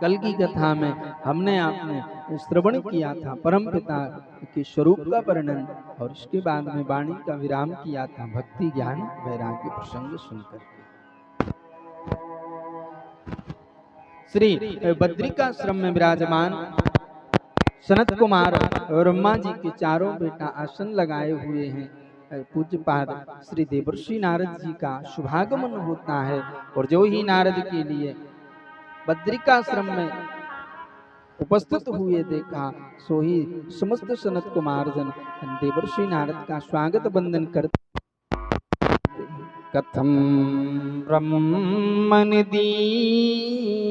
कल की कथा में हमने आपने श्रवण किया था परम पिता के स्वरूप का वर्णन, और इसके बाद में वाणी का विराम किया था भक्ति ज्ञान वैराग्य प्रसंग सुनकर। श्री बद्रिकाश्रम में विराजमान सनत कुमार ब्रह्मा जी के चारों बेटा आसन लगाए हुए हैं। पूज्यपाद श्री देवर्षि नारद जी का शुभागमन होता है, और जो ही नारद के लिए बद्रिकाश्रम में उपस्थित हुए देखा, सो ही समस्त सनत कुमार जन देवर्षि नारद का स्वागत वंदन करते। कथम ब्रह्मन दीन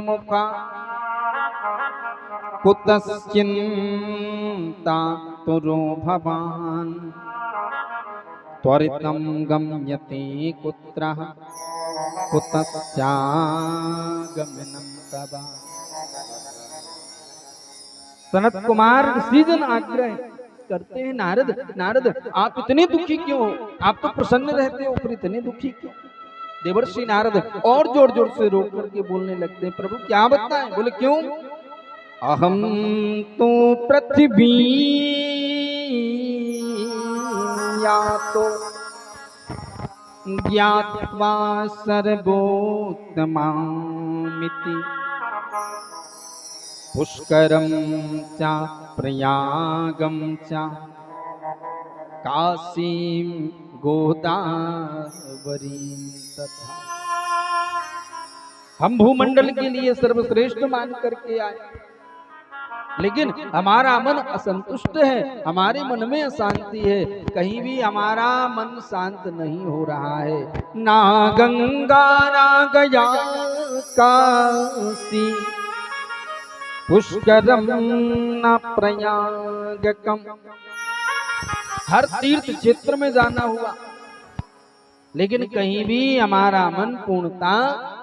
मुखा कुतश्चिन्ता तुरो भवान त्वरितं गम्यते कुत्रः कुतश्चागमनं तवा। सनत कुमार ऋषिजन आग्रह करते हैं, नारद नारद आप इतने दुखी क्यों हो? आप तो प्रसन्न रहते हो, फिर इतने दुखी क्यों? देवर्षि नारद और जोर जोर से रोक करके बोलने लगते हैं, प्रभु क्या बताएं? बोले क्यों? अहम तो पृथ्वी या तो ज्ञात्वा सर्वोत्तमामिति पुष्करम च प्रयागम च काशीं गोदावरीं तथा। हम भूमंडल के लिए सर्वश्रेष्ठ मान करके आए, लेकिन हमारा मन असंतुष्ट है, हमारे मन में अशांति है, कहीं भी हमारा मन शांत नहीं हो रहा है। ना गंगा ना गया काशी पुष्करम न प्रयागकम। हर तीर्थ क्षेत्र में जाना हुआ, लेकिन कहीं भी हमारा मन पूर्णता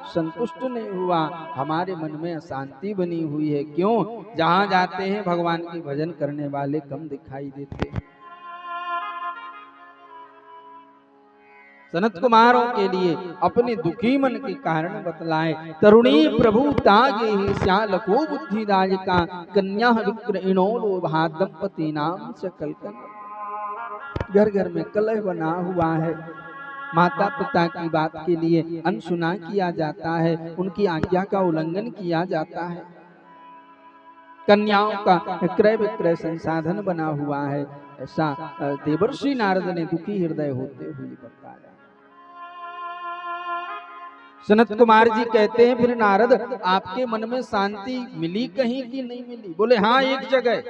संतुष्ट नहीं हुआ, हमारे मन में अशांति बनी हुई है। क्यों? जहां जाते हैं भगवान के भजन करने वाले कम दिखाई देते हैं। सनत कुमारों के लिए अपने दुखी मन के कारण बतलाए। तरुणी प्रभु तागे श्यालको बुद्धिदायका कन्या विक्रयणो लोभा दंपति नाम सकल कन। घर घर में कलह बना हुआ है, माता पिता की बात के लिए अनसुना किया जाता है, उनकी आज्ञा का उल्लंघन किया जाता है, कन्याओं का क्रय विक्रय संसाधन बना हुआ है। ऐसा देवर्षि नारद ने दुखी हृदय होते हुए बताया। सनत कुमार जी कहते हैं, फिर नारद आपके मन में शांति मिली कहीं की नहीं मिली? बोले हाँ, एक जगह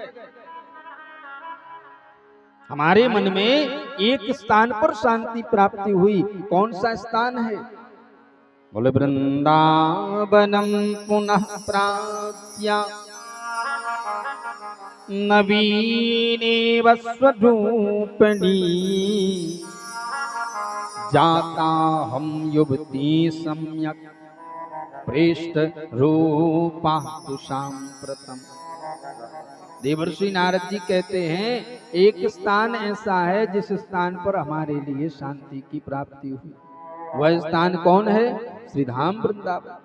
हमारे मन में एक स्थान पर शांति प्राप्ति हुई। कौन सा स्थान है? बोले वृंदावनम पुनः प्राप्य नवीनेव स्वरूपिणी जाता हम युवती सम्यक प्रेष्ठ रूपा तु सांप्रतम। देवर्षि नारद जी कहते हैं, एक स्थान ऐसा है जिस स्थान पर हमारे लिए शांति की प्राप्ति हुई। वह स्थान कौन है? श्रीधाम वृंदावन।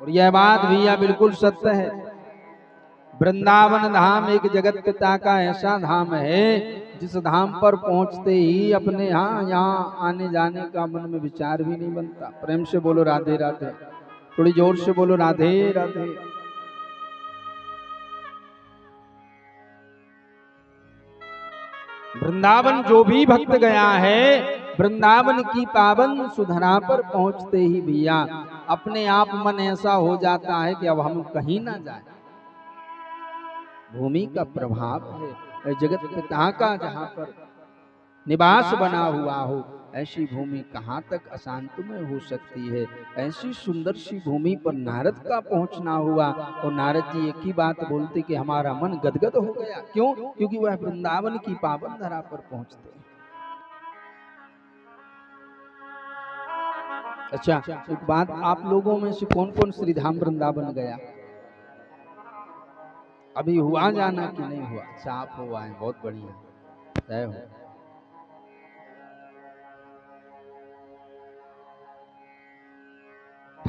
और यह बात भैया बिल्कुल सत्य है। वृंदावन धाम एक जगत पिता का ऐसा धाम है जिस धाम पर पहुंचते ही अपने यहाँ आने जाने का मन में विचार भी नहीं बनता। प्रेम से बोलो राधे राधे, थोड़ी जोर से बोलो राधे राधे। वृंदावन जो भी भक्त गया है, वृंदावन की पावन सुधरा पर पहुंचते ही भैया अपने आप मन ऐसा हो जाता है कि अब हम कहीं ना जाए। भूमि का प्रभाव है, जगत पिता का जहां पर निवास बना हुआ हो, ऐसी भूमि कहाँ तक अशांतमय हो सकती है। ऐसी सुंदर सी भूमि पर नारद का पहुंचना हुआ, और नारद जी एक ही बात बोलते कि हमारा मन गदगद हो गया। क्यों? क्योंकि वह वृंदावन की पावन धरा पर पहुंचते हैं। अच्छा, एक बात, आप लोगों में से कौन कौन श्रीधाम वृंदावन गया? अभी हुआ जाना कि नहीं हुआ? अच्छा, आप हुआ है, बहुत बढ़िया, जय हो।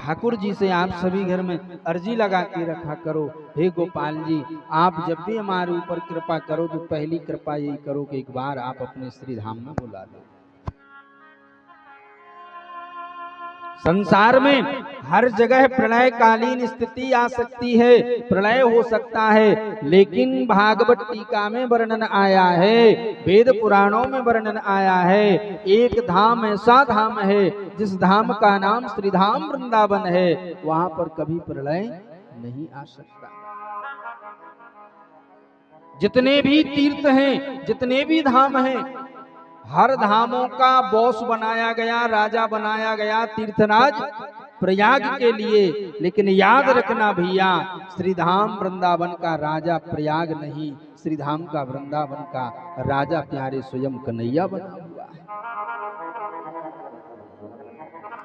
ठाकुर जी से आप सभी घर में अर्जी लगा के रखा करो, हे गोपाल जी आप जब भी हमारे ऊपर कृपा करो तो पहली कृपा यही करो कि एक बार आप अपने श्री धाम में बुला दो। संसार में हर जगह प्रलय कालीन स्थिति आ सकती है, प्रलय हो सकता है, लेकिन भागवत टीका में वर्णन आया है, वेद पुराणों में वर्णन आया है, एक धाम ऐसा धाम है जिस धाम का नाम श्री धाम वृंदावन है, वहां पर कभी प्रलय नहीं आ सकता। जितने भी तीर्थ हैं, जितने भी धाम हैं, हर धामों का बॉस बनाया गया, राजा बनाया गया तीर्थराज प्रयाग के लिए, लेकिन याद रखना भैया श्रीधाम वृंदावन का राजा प्रयाग नहीं, श्रीधाम का वृंदावन का राजा प्यारे स्वयं कन्हैया बना हुआ है।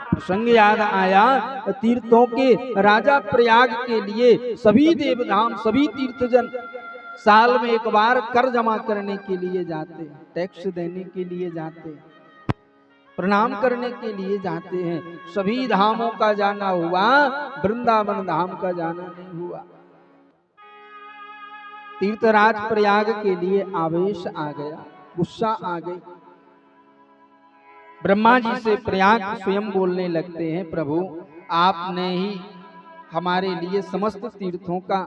प्रसंग याद आया, तीर्थों के राजा प्रयाग के लिए सभी देवधाम सभी तीर्थजन साल में एक बार कर जमा करने के लिए जाते, टैक्स देने के लिए जाते, प्रणाम करने के लिए जाते हैं। सभी धामों का जाना हुआ, वृंदावन धाम का जाना नहीं हुआ। तीर्थराज प्रयाग के लिए आवेश आ गया, गुस्सा आ गई। ब्रह्मा जी से प्रयाग स्वयं बोलने लगते हैं, प्रभु आपने ही हमारे लिए समस्त तीर्थों का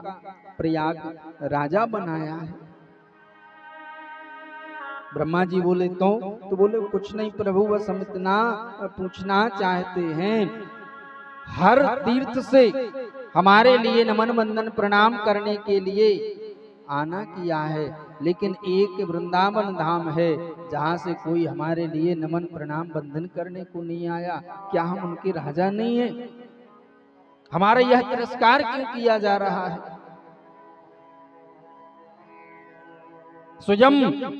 प्रयाग राजा बनाया है। ब्रह्मा जी बोले तो बोले कुछ नहीं प्रभु, बस हम इतना पूछना चाहते हैं, हर तीर्थ से हमारे लिए नमन वंदन प्रणाम करने के लिए आना किया है, लेकिन एक वृंदावन धाम है जहाँ से कोई हमारे लिए नमन प्रणाम वंदन करने को नहीं आया। क्या हम उनके राजा नहीं है? हमारा यह तिरस्कार क्यों किया जा रहा है? स्वयं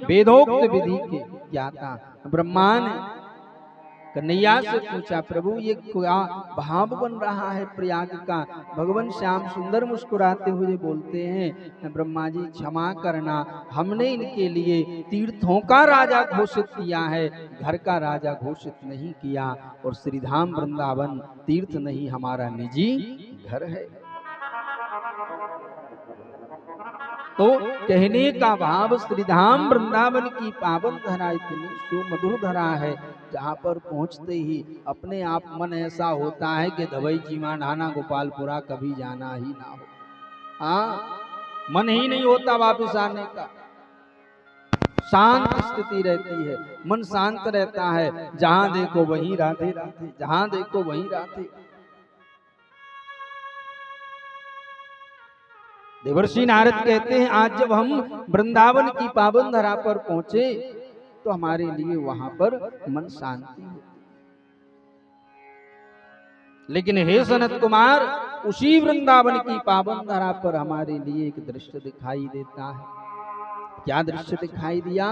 वेदोक्त विधि के ज्ञाता ब्रह्मा ने कन्हैया से पूछा, प्रभु ये क्या भाव बन रहा है प्रयाग का? भगवान श्याम सुंदर मुस्कुराते हुए बोलते हैं, ब्रह्मा जी क्षमा करना, हमने इनके लिए तीर्थों का राजा घोषित किया है, घर का राजा घोषित नहीं किया, और श्रीधाम वृंदावन तीर्थ नहीं हमारा निजी घर है। तो कहने का भाव श्रीधाम वृंदावन की पावन धरा इतनी सुमधुर धरा है, जहाँ पर पहुँचते ही अपने आप मन ऐसा होता है कि दवाई जीवा नाना गोपालपुरा कभी जाना ही ना हो। हाँ, मन ही नहीं होता वापस आने का। शांत स्थिति रहती है, मन शांत रहता है, जहाँ देखो वहीं राधे राधे, जहाँ देखो वहीं राधे। देवर्षि नारद कहते हैं, आज जब हम वृंदावन की पावन धरा पर पहुंचे तो हमारे लिए वहां पर मन शांति होती। लेकिन हे सनत कुमार, उसी वृंदावन की पावन धरा पर हमारे लिए एक दृश्य दिखाई देता है। क्या दृश्य दिखाई दिया?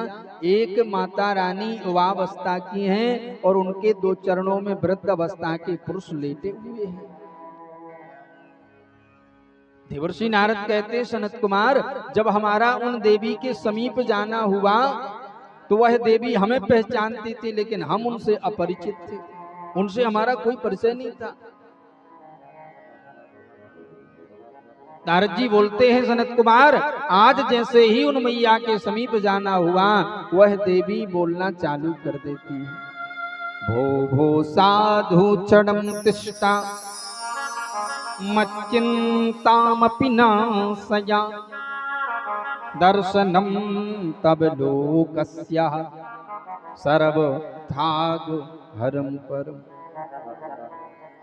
एक माता रानी युवावस्था की हैं और उनके दो चरणों में वृद्ध अवस्था के पुरुष लेटे हुए हैं। देवर्षि नारद कहते हैं, सनत कुमार, जब हमारा उन देवी के समीप जाना हुआ तो वह देवी हमें पहचानती थी, लेकिन हम उनसे अपरिचित थे, उनसे हमारा कोई परिचय नहीं था। नारद जी बोलते हैं, सनत कुमार, आज जैसे ही उन मैया के समीप जाना हुआ, वह देवी बोलना चालू कर देती है। भो भो साधु चढ़म तिष्ठा मच्चिंतामपि नासया दर्शनम तब लोकस्य सर्वथाग हरम परम।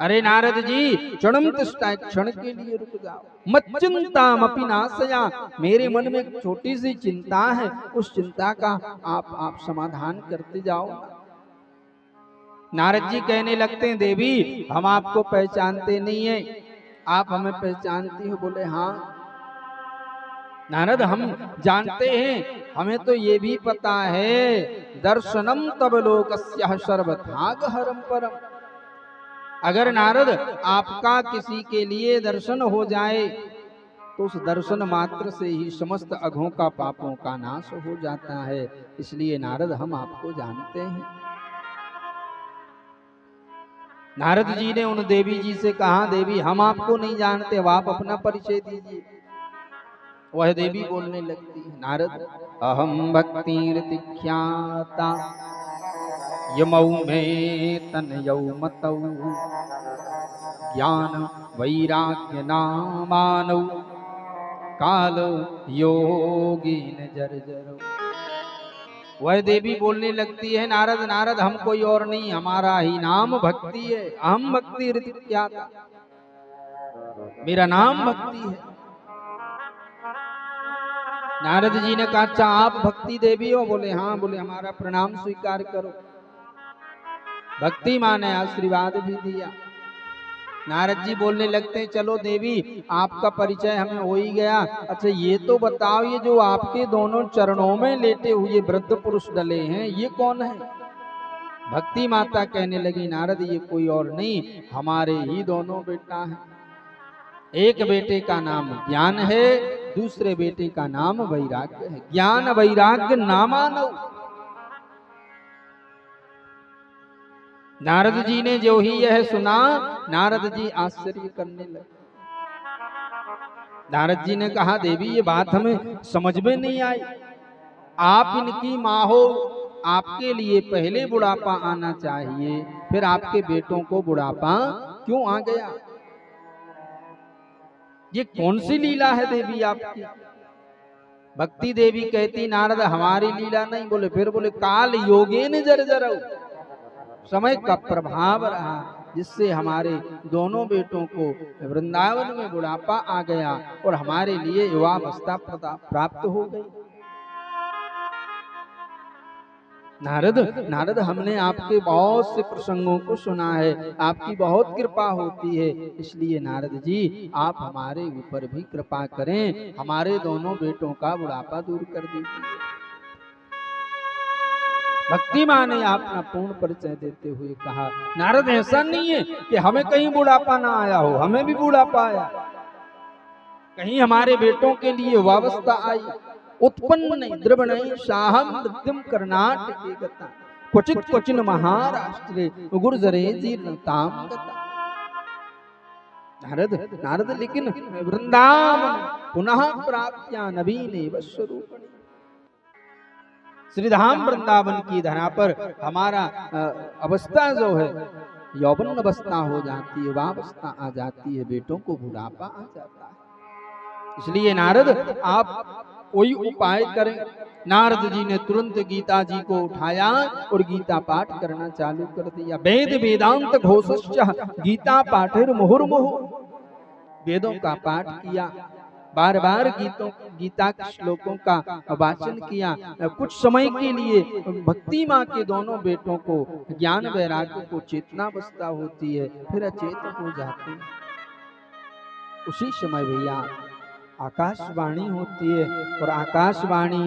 अरे नारद जी, क्षणम तिष्ठा, क्षण के लिए रुक जाओ। मच्चिंतामपि नासया, मेरे मन में एक छोटी सी चिंता है, उस चिंता का आप समाधान करते जाओ। नारद जी कहने लगते हैं, देवी हम आपको पहचानते नहीं है, आप हमें पहचानती हो? बोले हाँ नारद, हम जानते हैं, हमें तो ये भी पता है, दर्शनम तब लोकस्य सर्वथाग हरम परम। अगर नारद आपका किसी के लिए दर्शन हो जाए तो उस दर्शन मात्र से ही समस्त अघों का पापों का नाश हो जाता है। इसलिए नारद हम आपको जानते हैं। नारद जी ने उन देवी जी से कहा, देवी हम आपको नहीं जानते, अब आप अपना परिचय दीजिए। वह देवी बोलने लगती है, नारद अहम भक्तिर्तिख्याता यमौ में तनयौ मतौ ज्ञान वैराग्य नामानौ काल योगीन जर्जरौ। वह देवी बोलने लगती है, नारद नारद हम कोई और नहीं, हमारा ही नाम भक्ति है। अहम भक्तिर्तिख्याता, मेरा नाम भक्ति है। नारद जी ने कहा, अच्छा आप भक्ति देवी हो? बोले हाँ। बोले हमारा प्रणाम स्वीकार करो। भक्ति माँ ने आशीर्वाद भी दिया। नारद जी बोलने लगते हैं, चलो देवी आपका परिचय हमें हो ही गया, अच्छा ये तो बताओ, ये जो आपके दोनों चरणों में लेटे हुए वृद्ध पुरुष डले हैं ये कौन है? भक्ति माता कहने लगी, नारद ये कोई और नहीं, हमारे ही दोनों बेटा हैं। एक बेटे का नाम ज्ञान है, दूसरे बेटे का नाम वैराग्य है। ज्ञान वैराग्य नामानौ। नारद जी ने जो ही यह सुना, नारद जी आश्चर्य करने लगे। नारद जी ने कहा, देवी ये बात हमें समझ में नहीं आई। आप इनकी माँ हो, आपके लिए पहले बुढ़ापा आना चाहिए, फिर आपके बेटों को बुढ़ापा क्यों आ गया? ये कौन सी लीला है देवी आपकी? भक्ति देवी कहती, नारद हमारी लीला नहीं। बोले फिर? बोले काल योगेन जर्जरौ, समय का प्रभाव रहा जिससे हमारे दोनों बेटों को वृंदावन में बुढ़ापा आ गया और हमारे लिए युवावस्था प्राप्त हो गई। नारद हमने आपके बहुत से प्रसंगों को सुना है, आपकी बहुत कृपा होती है, इसलिए नारद जी आप हमारे ऊपर भी कृपा करें, हमारे दोनों बेटों का बुढ़ापा दूर कर दीजिए। भक्ति माँ ने अपना पूर्ण परिचय देते हुए कहा, नारद ऐसा नहीं है कि हमें कहीं बुढ़ापा ना आया हो, हमें भी बुढ़ापा आया। कहीं हमारे बेटों के लिए युवावस्था आई। उत्पन्न द्रवणै शाहम मृत्युम कर्नाटके गता, क्वचित क्वचिन महाराष्ट्रे गुर्जरे जीर्णताम गता। नारद लेकिन वृंदावन पुनः प्राप्त्या नवीनेव स्वरूपिणी। श्रीधाम वृंदावन की धरा पर हमारा अवस्था जो है यौवन अवस्था हो जाती है, युवावस्था आ जाती है, बेटों को बुढ़ापा आ जाता है। इसलिए नारद आप कोई उपाय करें। नारद जी ने तुरंत गीता जी को उठाया और गीता पाठ करना चालू कर दिया। वेद वेदांत घोषश्च गीता पाठेर मुहुर्मुहु। वेदों का पाठ किया, बार बार गीता के श्लोकों का वाचन किया। कुछ समय के लिए भक्ति माँ के दोनों बेटों को ज्ञान वैराग्य को चेतनावस्था होती है, फिर अचेत हो जाते हैं। उसी समय भैया आकाशवाणी होती है और आकाशवाणी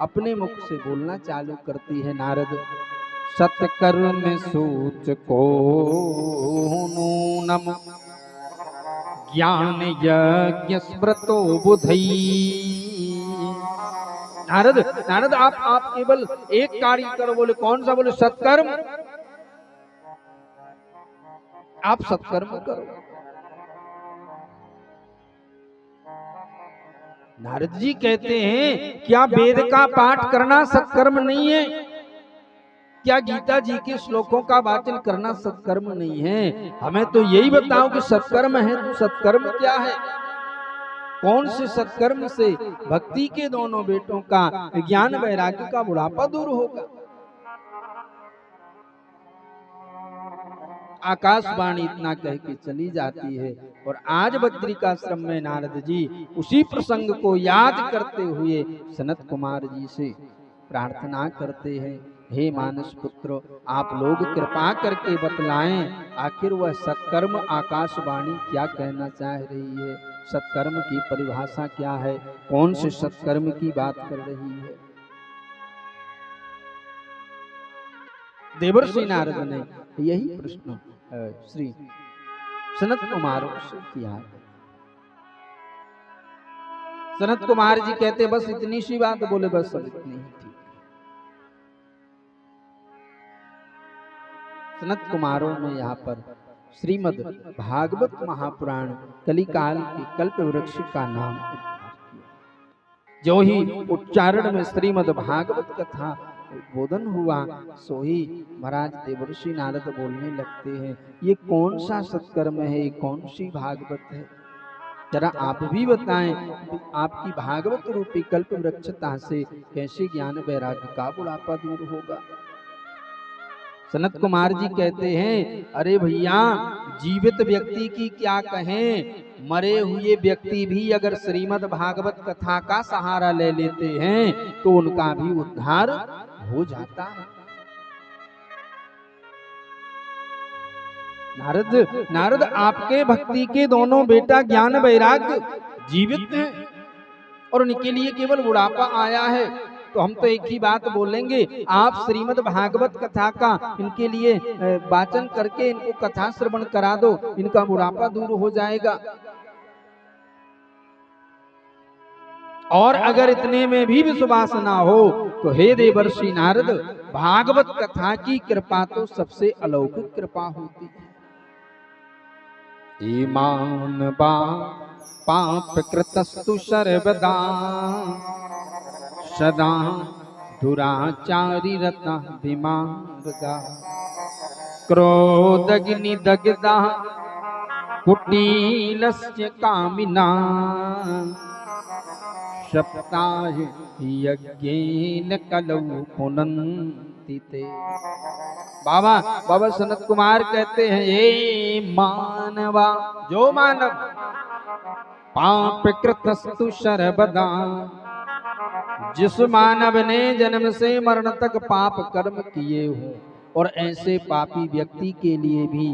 अपने मुख से बोलना चालू करती है, नारद सत्कर्म सूचको नूनम ज्ञान यज्ञ स्मृतो बुधई। नारद आप केवल एक कार्य करो। बोले कौन सा? बोले सत्कर्म। आप सत्कर्म करो। नारद जी कहते हैं, क्या वेद का पाठ करना सत्कर्म नहीं है? क्या गीता जी के श्लोकों का वाचन करना सत्कर्म नहीं है? हमें तो यही बताओ कि सत्कर्म है तो सत्कर्म क्या है? कौन से सत्कर्म से भक्ति के दोनों बेटों का ज्ञान वैराग्य का बुढ़ापा दूर होगा? आकाशवाणी इतना कह के चली जाती है और आज बद्रिकाश्रम में नारद जी उसी प्रसंग को याद करते हुए सनत कुमार जी से प्रार्थना करते हैं, हे मानस पुत्र, आप लोग कृपा करके बतलाएं आखिर वह सत्कर्म आकाशवाणी क्या कहना चाह रही है? सत्कर्म की परिभाषा क्या है? कौन से सत्कर्म की बात कर रही है? देवर्षि नारद ने यही प्रश्न श्री सनत कुमार से किया। सनत कुमार जी कहते बस इतनी सी बात। बोले बस सब इतनी ही थी। सनत कुमारों ने यहाँ पर श्रीमद् भागवत महापुराण कलिकाल के कल्प वृक्ष का नाम जो ही उच्चारण में श्रीमद् भागवत कथा उद्बोधन हुआ, सो ही महाराज देवर्षि नारद बोलने लगते हैं, ये कौन सा सत्कर्म है, ये कौन सी भागवत है, जरा आप भी बताएं। आपकी भागवत रूपी कल्प वृक्षता से कैसे ज्ञान वैराग्य का बुढ़ापा दूर होगा। सनत कुमार जी कहते हैं, अरे भैया, जीवित व्यक्ति की क्या कहें, मरे हुए व्यक्ति भी अगर श्रीमद् भागवत कथा का सहारा ले लेते हैं तो उनका भी उद्धार हो जाता है। नारद आपके भक्ति के दोनों बेटा ज्ञान वैराग्य जीवित हैं और उनके लिए केवल बुढ़ापा आया है, तो हम तो एक ही बात बोलेंगे, आप श्रीमद् भागवत कथा का इनके लिए वाचन करके इनको कथा श्रवण करा दो, इनका बुढ़ापा दूर हो जाएगा। और अगर इतने में भी विश्वास ना हो तो हे देवर्षि नारद, भागवत कथा की कृपा तो सबसे अलौकिक कृपा होती है। ईमान बा पाप कृतस्तु सर्वदा सदा दुराचारी रता विमानदा क्रोधग्नि दग्धा कुटीलस्य कामिना सप्ताह यज्ञेन कलौ पुनन्ति ते। बाबा सनत कुमार कहते हैं, ये मानवा, जो मानव पाप कृतस्तु सर्वदा, जिस मानव ने जन्म से मरण तक पाप कर्म किए हो, और ऐसे पापी व्यक्ति के लिए भी